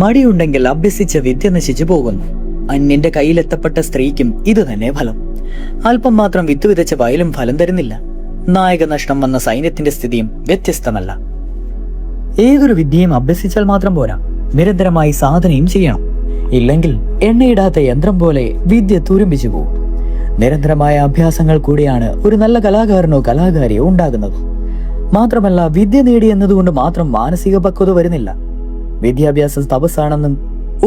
മടിയുണ്ടെങ്കിൽ അഭ്യസിച്ച വിദ്യ നശിച്ചു പോകുന്നു. അന്യന്റെ കയ്യിലെത്തപ്പെട്ട സ്ത്രീക്കും ഇത് തന്നെ ഫലം. അല്പം മാത്രം വിത്ത് വിതച്ച വയലും ഫലം തരുന്നില്ല. നായക നഷ്ടം വന്ന സൈന്യത്തിന്റെ സ്ഥിതിയും വ്യത്യസ്തമല്ല. ഏതൊരു വിദ്യയും അഭ്യസിച്ചാൽ മാത്രം പോരാ, നിരന്തരമായി സാധനയും ചെയ്യണം. ഇല്ലെങ്കിൽ എണ്ണയിടാത്ത യന്ത്രം പോലെ വിദ്യ തുരുമ്പിച്ചു പോകും. നിരന്തരമായ അഭ്യാസങ്ങൾ കൂടിയാണ് ഒരു നല്ല കലാകാരനോ കലാകാരിയോ ഉണ്ടാകുന്നത്. മാത്രമല്ല, വിദ്യ നേടിയെന്നതുകൊണ്ട് മാത്രം മാനസിക പക്വത വരുന്നില്ല. വിദ്യാഭ്യാസം തപസ്സാണെന്നും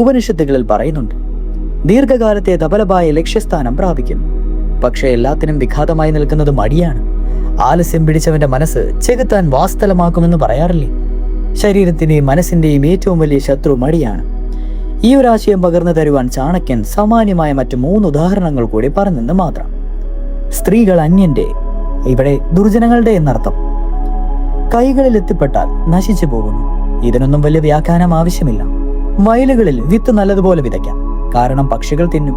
ഉപനിഷത്തുകളിൽ പറയുന്നുണ്ട്. ദീർഘകാലത്തെ തപലമായ ലക്ഷ്യസ്ഥാനം പ്രാപിക്കുന്നു. പക്ഷെ എല്ലാത്തിനും വിഘാതമായി നിൽക്കുന്നത് മടിയാണ്. ആലസ്യം പിടിച്ചവന്റെ മനസ്സ് ചെകുത്താൻ വാസ്തലമാക്കുമെന്ന് പറയാറില്ലേ? ശരീരത്തിന്റെയും മനസ്സിന്റെയും ഏറ്റവും വലിയ ശത്രു മടിയാണ്. ഈ ഒരു ആശയം പകർന്നു തരുവാൻ ചാണക്യൻ സാമാന്യമായ മറ്റു 3 ഉദാഹരണങ്ങൾ കൂടി പറഞ്ഞെന്ന് മാത്രം. സ്ത്രീകൾ അന്യന്റെ, ഇവിടെ ദുർജനങ്ങളുടെ എന്നർത്ഥം. കൈകളിൽ എത്തിപ്പെട്ടാൽ നശിച്ചു പോകുന്നു. ഇതിനൊന്നും വലിയ വ്യാഖ്യാനം ആവശ്യമില്ല. വയലുകളിൽ വിത്ത് നല്ലതുപോലെ വിതയ്ക്കാം, കാരണം പക്ഷികൾ തിന്നും.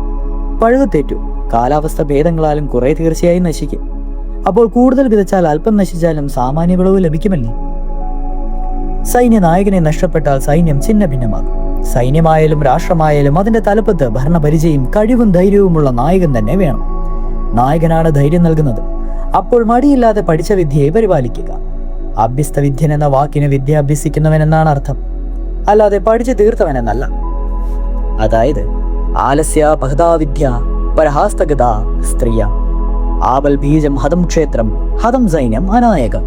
പഴുതേറ്റു, കാലാവസ്ഥ ഭേദങ്ങളാലും കുറെ തീർച്ചയായും നശിക്കും. അപ്പോൾ കൂടുതൽ വിതച്ചാൽ അല്പം നശിച്ചാലും സാമാന്യ വിളവ് ലഭിക്കുമല്ലേ? സൈന്യനായകനെ നഷ്ടപ്പെട്ടാൽ സൈന്യം ഛിന്ന ഭിന്നമാകും. സൈന്യമായാലും രാഷ്ട്രമായാലും അതിന്റെ തലപ്പത്ത് ഭരണപരിചയം, കഴിവും ധൈര്യവുമുള്ള നായകൻ തന്നെ വേണം. നായകനാണ് ധൈര്യം നൽകുന്നത്. അപ്പോൾ മടിയില്ലാതെ പഠിച്ച വിദ്യയെ പരിപാലിക്കുക. അഭ്യസ്ത വിദ്യൻ എന്ന വാക്കിന് വിദ്യ അഭ്യസിക്കുന്നവൻ എന്നാണ് അർത്ഥം, അല്ലാതെ പഠിച്ചു തീർത്തവൻ എന്നല്ല. അതായത് ആലസ്യ പഹതാ വിദ്യ പരഹാസ്തഗത സ്ത്രീയ ആബൽ ബീജം ഹതം ക്ഷേത്രം ഹതം സൈന്യം അനായകം.